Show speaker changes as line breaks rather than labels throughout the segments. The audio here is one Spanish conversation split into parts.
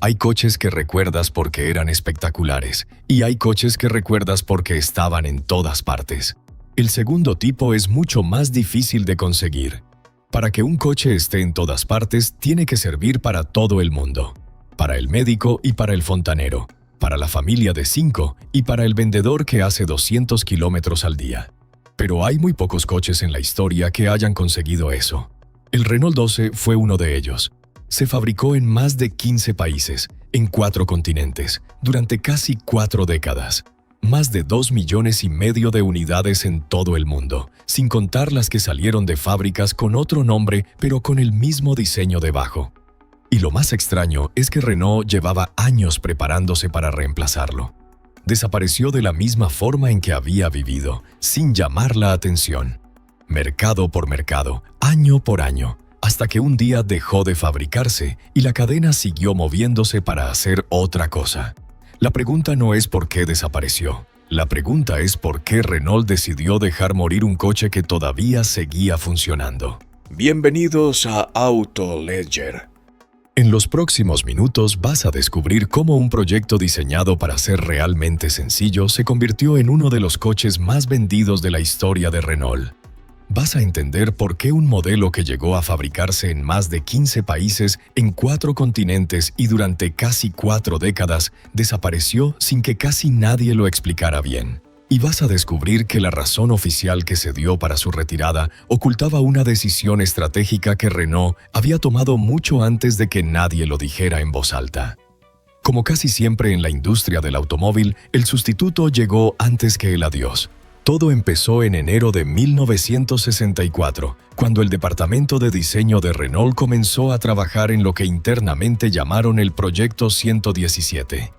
Hay coches que recuerdas porque eran espectaculares, y hay coches que recuerdas porque estaban en todas partes. El segundo tipo es mucho más difícil de conseguir. Para que un coche esté en todas partes, tiene que servir para todo el mundo. Para el médico y para el fontanero, para la familia de 5 y para el vendedor que hace 200 kilómetros al día. Pero hay muy pocos coches en la historia que hayan conseguido eso. El Renault 12 fue uno de ellos. Se fabricó en más de 15 países, en 4 continentes, durante casi 4 décadas. Más de 2,5 millones de unidades en todo el mundo, sin contar las que salieron de fábricas con otro nombre pero con el mismo diseño debajo. Y lo más extraño es que Renault llevaba años preparándose para reemplazarlo. Desapareció de la misma forma en que había vivido, sin llamar la atención. Mercado por mercado, año por año, hasta que un día dejó de fabricarse y la cadena siguió moviéndose para hacer otra cosa. La pregunta no es por qué desapareció. La pregunta es por qué Renault decidió dejar morir un coche que todavía seguía funcionando.
Bienvenidos a Auto Ledger.
En los próximos minutos vas a descubrir cómo un proyecto diseñado para ser realmente sencillo se convirtió en uno de los coches más vendidos de la historia de Renault. Vas a entender por qué un modelo que llegó a fabricarse en más de 15 países, en 4 continentes y durante casi 4 décadas, desapareció sin que casi nadie lo explicara bien. Y vas a descubrir que la razón oficial que se dio para su retirada ocultaba una decisión estratégica que Renault había tomado mucho antes de que nadie lo dijera en voz alta. Como casi siempre en la industria del automóvil, el sustituto llegó antes que el adiós. Todo empezó en enero de 1964, cuando el departamento de diseño de Renault comenzó a trabajar en lo que internamente llamaron el Proyecto 117.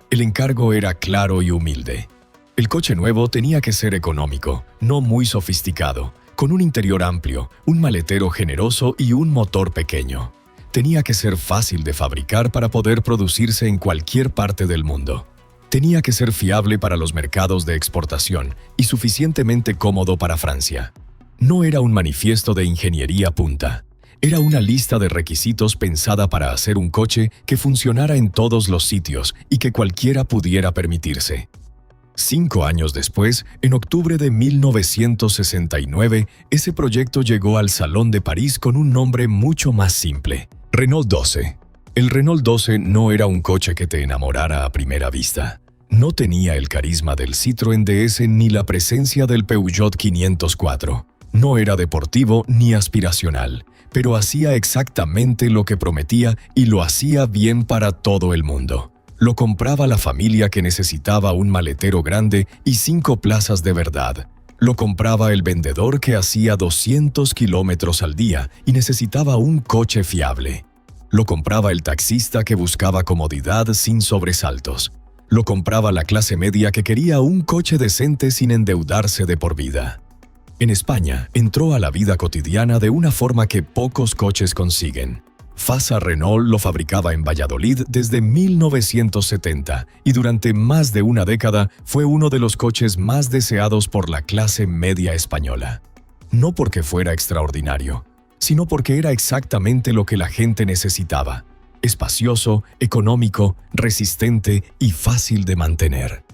El encargo era claro y humilde. El coche nuevo tenía que ser económico, no muy sofisticado, con un interior amplio, un maletero generoso y un motor pequeño. Tenía que ser fácil de fabricar para poder producirse en cualquier parte del mundo. Tenía que ser fiable para los mercados de exportación y suficientemente cómodo para Francia. No era un manifiesto de ingeniería punta. Era una lista de requisitos pensada para hacer un coche que funcionara en todos los sitios y que cualquiera pudiera permitirse. 5 años después, en octubre de 1969, ese proyecto llegó al Salón de París con un nombre mucho más simple: Renault 12. El Renault 12 no era un coche que te enamorara a primera vista. No tenía el carisma del Citroën DS ni la presencia del Peugeot 504. No era deportivo ni aspiracional, pero hacía exactamente lo que prometía y lo hacía bien para todo el mundo. Lo compraba la familia que necesitaba un maletero grande y 5 plazas de verdad. Lo compraba el vendedor que hacía 200 kilómetros al día y necesitaba un coche fiable. Lo compraba el taxista que buscaba comodidad sin sobresaltos. Lo compraba la clase media que quería un coche decente sin endeudarse de por vida. En España, entró a la vida cotidiana de una forma que pocos coches consiguen. Fasa Renault lo fabricaba en Valladolid desde 1970 y durante más de una década fue uno de los coches más deseados por la clase media española. No porque fuera extraordinario, sino porque era exactamente lo que la gente necesitaba: espacioso, económico, resistente y fácil de mantener.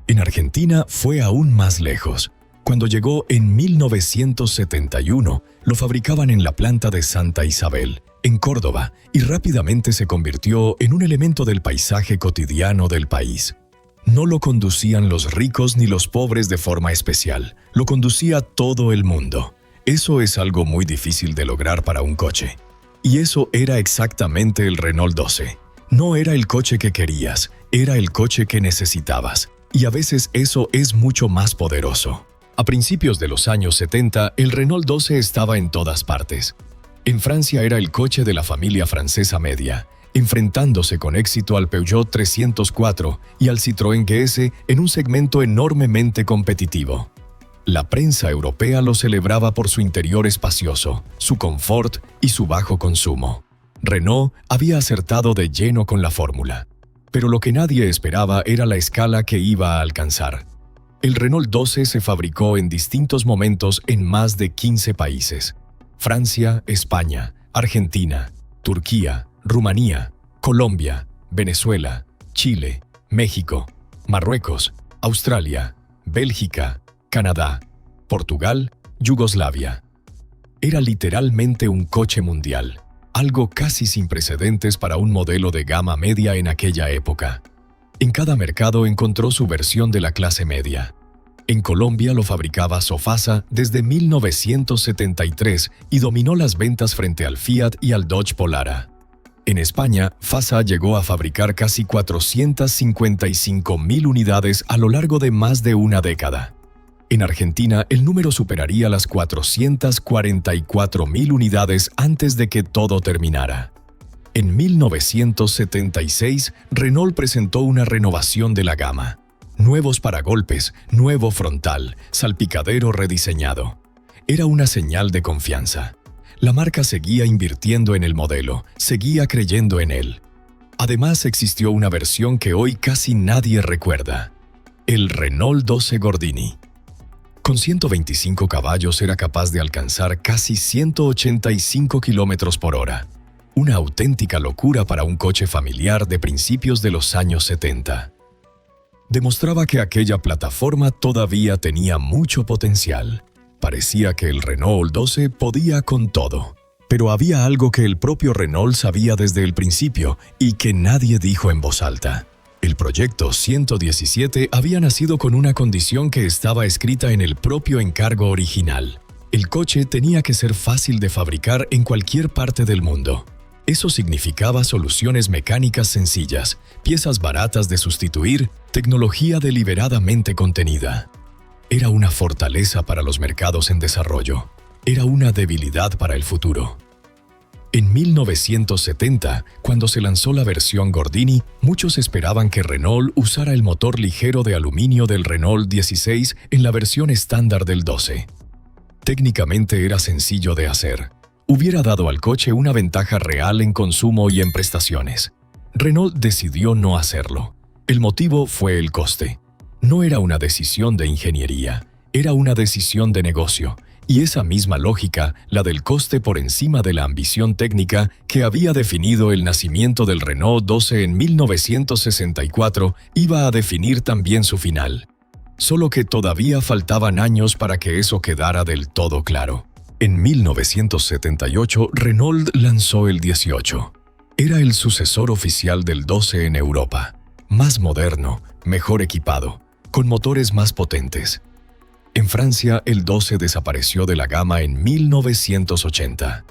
En Argentina fue aún más lejos. Cuando llegó en 1971, lo fabricaban en la planta de Santa Isabel, en Córdoba, y rápidamente se convirtió en un elemento del paisaje cotidiano del país. No lo conducían los ricos ni los pobres de forma especial, lo conducía todo el mundo. Eso es algo muy difícil de lograr para un coche. Y eso era exactamente el Renault 12. No era el coche que querías, era el coche que necesitabas. Y a veces eso es mucho más poderoso. A principios de los años 70, el Renault 12 estaba en todas partes. En Francia era el coche de la familia francesa media, enfrentándose con éxito al Peugeot 304 y al Citroën GS en un segmento enormemente competitivo. La prensa europea lo celebraba por su interior espacioso, su confort y su bajo consumo. Renault había acertado de lleno con la fórmula. Pero lo que nadie esperaba era la escala que iba a alcanzar. El Renault 12 se fabricó en distintos momentos en más de 15 países: Francia, España, Argentina, Turquía, Rumanía, Colombia, Venezuela, Chile, México, Marruecos, Australia, Bélgica, Canadá, Portugal, Yugoslavia. Era literalmente un coche mundial, algo casi sin precedentes para un modelo de gama media en aquella época. En cada mercado encontró su versión de la clase media. En Colombia lo fabricaba Sofasa desde 1973 y dominó las ventas frente al Fiat y al Dodge Polara. En España, FASA llegó a fabricar casi 455.000 unidades a lo largo de más de una década. En Argentina, el número superaría las 444.000 unidades antes de que todo terminara. En 1976, Renault presentó una renovación de la gama. Nuevos paragolpes, nuevo frontal, salpicadero rediseñado. Era una señal de confianza. La marca seguía invirtiendo en el modelo, seguía creyendo en él. Además, existió una versión que hoy casi nadie recuerda: el Renault 12 Gordini. Con 125 caballos era capaz de alcanzar casi 185 km por hora. Una auténtica locura para un coche familiar de principios de los años 70. Demostraba que aquella plataforma todavía tenía mucho potencial. Parecía que el Renault 12 podía con todo. Pero había algo que el propio Renault sabía desde el principio y que nadie dijo en voz alta. El proyecto 117 había nacido con una condición que estaba escrita en el propio encargo original. El coche tenía que ser fácil de fabricar en cualquier parte del mundo. Eso significaba soluciones mecánicas sencillas, piezas baratas de sustituir, tecnología deliberadamente contenida. Era una fortaleza para los mercados en desarrollo. Era una debilidad para el futuro. En 1970, cuando se lanzó la versión Gordini, muchos esperaban que Renault usara el motor ligero de aluminio del Renault 16 en la versión estándar del 12. Técnicamente era sencillo de hacer. Hubiera dado al coche una ventaja real en consumo y en prestaciones. Renault decidió no hacerlo. El motivo fue el coste. No era una decisión de ingeniería, era una decisión de negocio. Y esa misma lógica, la del coste por encima de la ambición técnica que había definido el nacimiento del Renault 12 en 1964, iba a definir también su final. Solo que todavía faltaban años para que eso quedara del todo claro. En 1978, Renault lanzó el 18. Era el sucesor oficial del 12 en Europa. Más moderno, mejor equipado, con motores más potentes. En Francia, el 12 desapareció de la gama en 1980.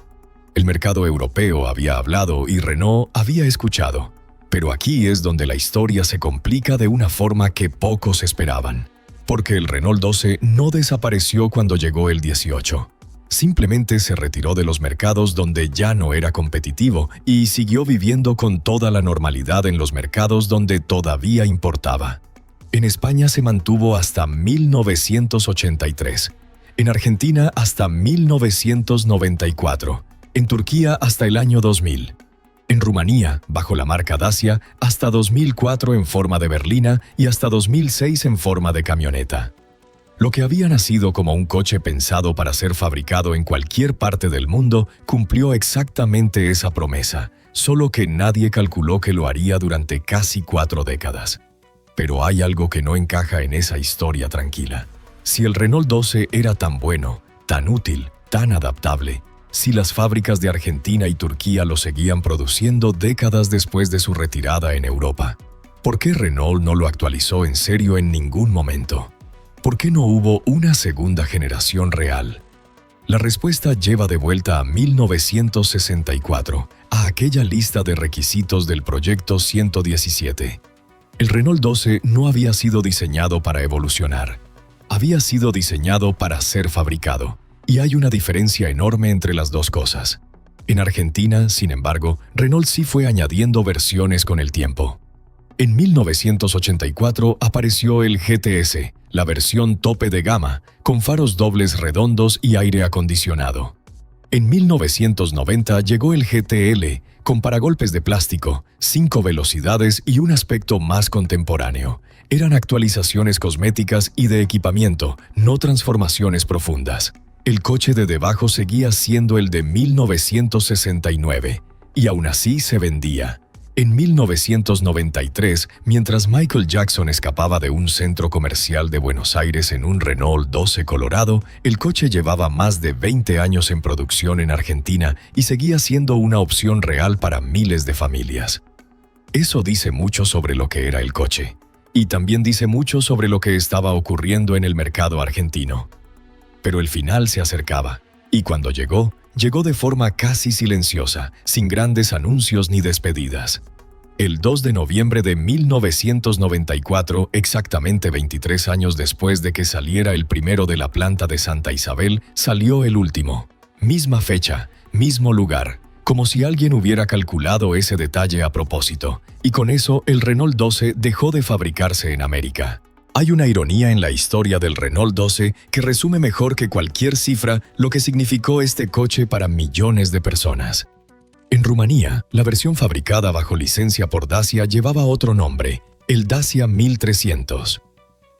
El mercado europeo había hablado y Renault había escuchado. Pero aquí es donde la historia se complica de una forma que pocos esperaban. Porque el Renault 12 no desapareció cuando llegó el 18. Simplemente se retiró de los mercados donde ya no era competitivo y siguió viviendo con toda la normalidad en los mercados donde todavía importaba. En España se mantuvo hasta 1983, en Argentina hasta 1994, en Turquía hasta el año 2000, en Rumanía, bajo la marca Dacia, hasta 2004 en forma de berlina y hasta 2006 en forma de camioneta. Lo que había nacido como un coche pensado para ser fabricado en cualquier parte del mundo cumplió exactamente esa promesa, solo que nadie calculó que lo haría durante casi 4 décadas. Pero hay algo que no encaja en esa historia tranquila. Si el Renault 12 era tan bueno, tan útil, tan adaptable, si las fábricas de Argentina y Turquía lo seguían produciendo décadas después de su retirada en Europa, ¿por qué Renault no lo actualizó en serio en ningún momento? ¿Por qué no hubo una segunda generación real? La respuesta lleva de vuelta a 1964, a aquella lista de requisitos del proyecto 117. El Renault 12 no había sido diseñado para evolucionar. Había sido diseñado para ser fabricado. Y hay una diferencia enorme entre las dos cosas. En Argentina, sin embargo, Renault sí fue añadiendo versiones con el tiempo. En 1984 apareció el GTS, la versión tope de gama, con faros dobles redondos y aire acondicionado. En 1990 llegó el GTL, con paragolpes de plástico, 5 velocidades y un aspecto más contemporáneo. Eran actualizaciones cosméticas y de equipamiento, no transformaciones profundas. El coche de debajo seguía siendo el de 1969, y aún así se vendía. En 1993, mientras Michael Jackson escapaba de un centro comercial de Buenos Aires en un Renault 12 colorado, el coche llevaba más de 20 años en producción en Argentina y seguía siendo una opción real para miles de familias. Eso dice mucho sobre lo que era el coche, y también dice mucho sobre lo que estaba ocurriendo en el mercado argentino. Pero el final se acercaba, y cuando llegó de forma casi silenciosa, sin grandes anuncios ni despedidas. El 2 de noviembre de 1994, exactamente 23 años después de que saliera el primero de la planta de Santa Isabel, salió el último. Misma fecha, mismo lugar, como si alguien hubiera calculado ese detalle a propósito, y con eso el Renault 12 dejó de fabricarse en América. Hay una ironía en la historia del Renault 12 que resume mejor que cualquier cifra lo que significó este coche para millones de personas. En Rumanía, la versión fabricada bajo licencia por Dacia llevaba otro nombre, el Dacia 1300.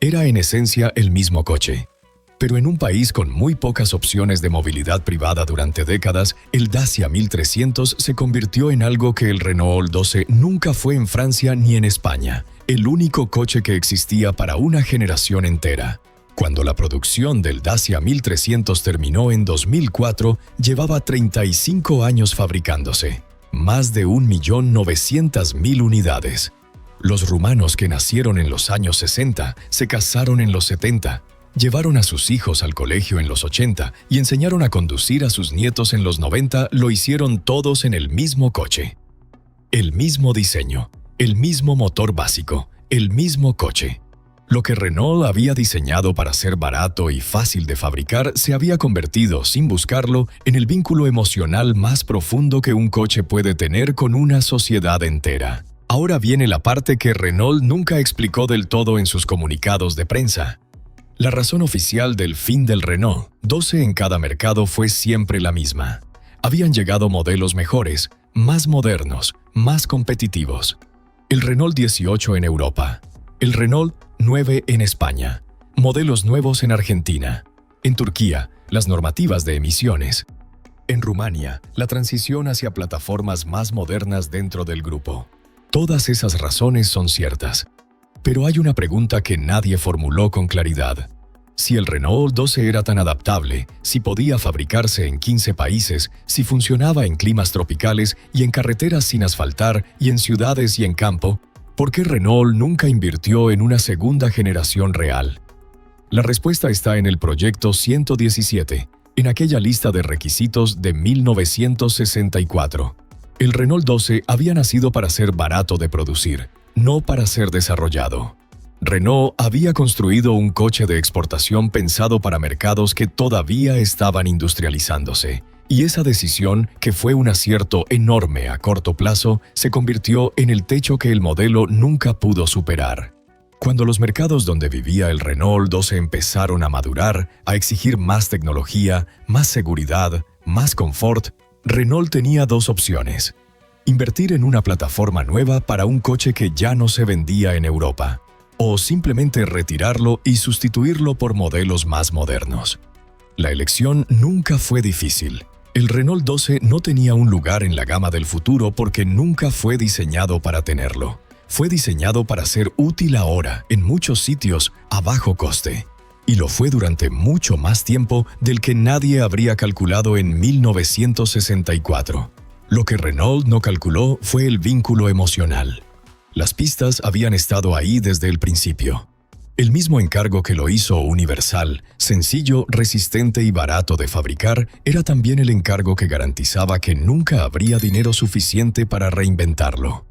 Era en esencia el mismo coche. Pero en un país con muy pocas opciones de movilidad privada durante décadas, el Dacia 1300 se convirtió en algo que el Renault 12 nunca fue en Francia ni en España, el único coche que existía para una generación entera. Cuando la producción del Dacia 1300 terminó en 2004, llevaba 35 años fabricándose, más de 1.900.000 unidades. Los rumanos que nacieron en los años 60 se casaron en los 70, llevaron a sus hijos al colegio en los 80 y enseñaron a conducir a sus nietos en los 90, lo hicieron todos en el mismo coche. El mismo diseño, el mismo motor básico, el mismo coche. Lo que Renault había diseñado para ser barato y fácil de fabricar se había convertido, sin buscarlo, en el vínculo emocional más profundo que un coche puede tener con una sociedad entera. Ahora viene la parte que Renault nunca explicó del todo en sus comunicados de prensa. La razón oficial del fin del Renault 12 en cada mercado fue siempre la misma. Habían llegado modelos mejores, más modernos, más competitivos. El Renault 18 en Europa, el Renault 9 en España, modelos nuevos en Argentina, en Turquía, las normativas de emisiones. En Rumania, la transición hacia plataformas más modernas dentro del grupo. Todas esas razones son ciertas. Pero hay una pregunta que nadie formuló con claridad. Si el Renault 12 era tan adaptable, si podía fabricarse en 15 países, si funcionaba en climas tropicales y en carreteras sin asfaltar y en ciudades y en campo, ¿por qué Renault nunca invirtió en una segunda generación real? La respuesta está en el Proyecto 117, en aquella lista de requisitos de 1964. El Renault 12 había nacido para ser barato de producir, no para ser desarrollado. Renault había construido un coche de exportación pensado para mercados que todavía estaban industrializándose, y esa decisión, que fue un acierto enorme a corto plazo, se convirtió en el techo que el modelo nunca pudo superar. Cuando los mercados donde vivía el Renault 12 empezaron a madurar, a exigir más tecnología, más seguridad, más confort, Renault tenía dos opciones: invertir en una plataforma nueva para un coche que ya no se vendía en Europa, o simplemente retirarlo y sustituirlo por modelos más modernos. La elección nunca fue difícil. El Renault 12 no tenía un lugar en la gama del futuro porque nunca fue diseñado para tenerlo. Fue diseñado para ser útil ahora, en muchos sitios, a bajo coste. Y lo fue durante mucho más tiempo del que nadie habría calculado en 1964. Lo que Renault no calculó fue el vínculo emocional. Las pistas habían estado ahí desde el principio. El mismo encargo que lo hizo universal, sencillo, resistente y barato de fabricar, era también el encargo que garantizaba que nunca habría dinero suficiente para reinventarlo.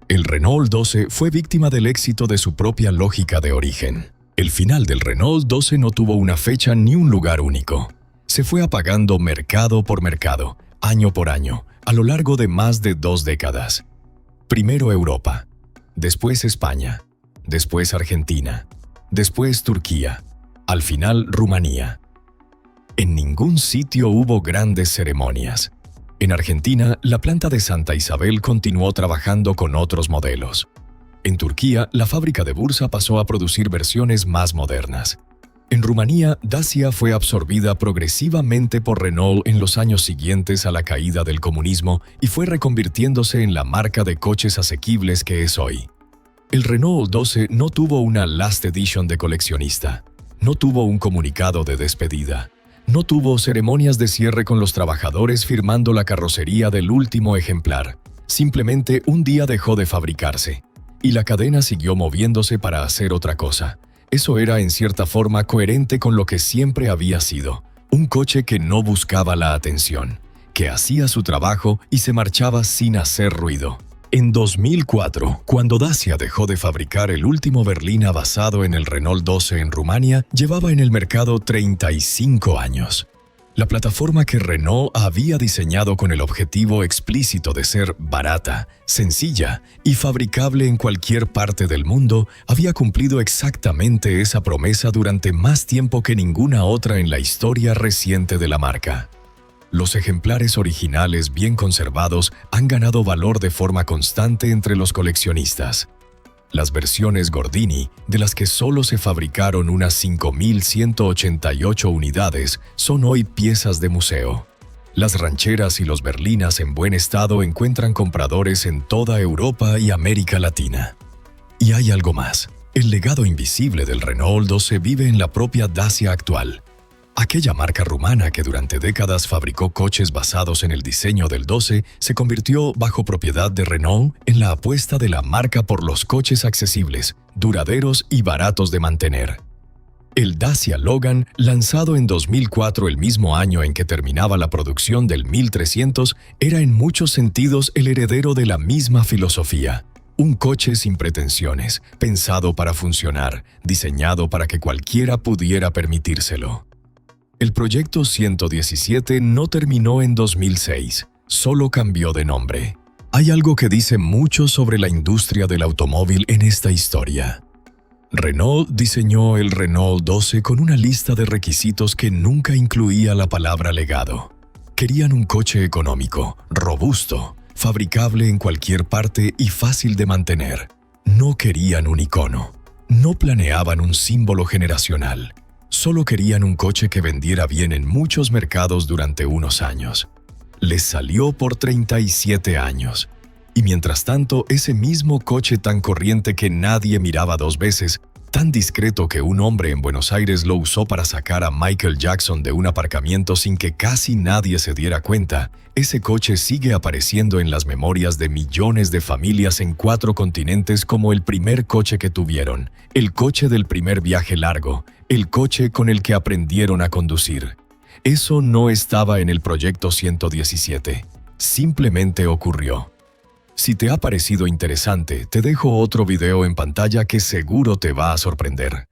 El Renault 12 fue víctima del éxito de su propia lógica de origen. El final del Renault 12 no tuvo una fecha ni un lugar único. Se fue apagando mercado por mercado, año por año, a lo largo de más de 2 décadas. Primero Europa, después España, después Argentina, después Turquía, al final Rumanía. En ningún sitio hubo grandes ceremonias. En Argentina, la planta de Santa Isabel continuó trabajando con otros modelos. En Turquía, la fábrica de Bursa pasó a producir versiones más modernas. En Rumanía, Dacia fue absorbida progresivamente por Renault en los años siguientes a la caída del comunismo y fue reconvirtiéndose en la marca de coches asequibles que es hoy. El Renault 12 no tuvo una Last Edition de coleccionista, no tuvo un comunicado de despedida, no tuvo ceremonias de cierre con los trabajadores firmando la carrocería del último ejemplar. Simplemente un día dejó de fabricarse, y la cadena siguió moviéndose para hacer otra cosa. Eso era en cierta forma coherente con lo que siempre había sido, un coche que no buscaba la atención, que hacía su trabajo y se marchaba sin hacer ruido. En 2004, cuando Dacia dejó de fabricar el último berlina basado en el Renault 12 en Rumania, llevaba en el mercado 35 años. La plataforma que Renault había diseñado con el objetivo explícito de ser barata, sencilla y fabricable en cualquier parte del mundo, había cumplido exactamente esa promesa durante más tiempo que ninguna otra en la historia reciente de la marca. Los ejemplares originales bien conservados han ganado valor de forma constante entre los coleccionistas. Las versiones Gordini, de las que solo se fabricaron unas 5.188 unidades, son hoy piezas de museo. Las rancheras y los berlinas en buen estado encuentran compradores en toda Europa y América Latina. Y hay algo más. El legado invisible del Renault 12 vive en la propia Dacia actual. Aquella marca rumana que durante décadas fabricó coches basados en el diseño del 12 se convirtió, bajo propiedad de Renault, en la apuesta de la marca por los coches accesibles, duraderos y baratos de mantener. El Dacia Logan, lanzado en 2004, el mismo año en que terminaba la producción del 1300, era en muchos sentidos el heredero de la misma filosofía. Un coche sin pretensiones, pensado para funcionar, diseñado para que cualquiera pudiera permitírselo. El proyecto 117 no terminó en 2006, solo cambió de nombre. Hay algo que dice mucho sobre la industria del automóvil en esta historia. Renault diseñó el Renault 12 con una lista de requisitos que nunca incluía la palabra legado. Querían un coche económico, robusto, fabricable en cualquier parte y fácil de mantener. No querían un icono. No planeaban un símbolo generacional. Solo querían un coche que vendiera bien en muchos mercados durante unos años. Les salió por 37 años. Y mientras tanto, ese mismo coche tan corriente que nadie miraba dos veces, tan discreto que un hombre en Buenos Aires lo usó para sacar a Michael Jackson de un aparcamiento sin que casi nadie se diera cuenta, ese coche sigue apareciendo en las memorias de millones de familias en 4 continentes como el primer coche que tuvieron, el coche del primer viaje largo, el coche con el que aprendieron a conducir. Eso no estaba en el proyecto 117. Simplemente ocurrió. Si te ha parecido interesante, te dejo otro video en pantalla que seguro te va a sorprender.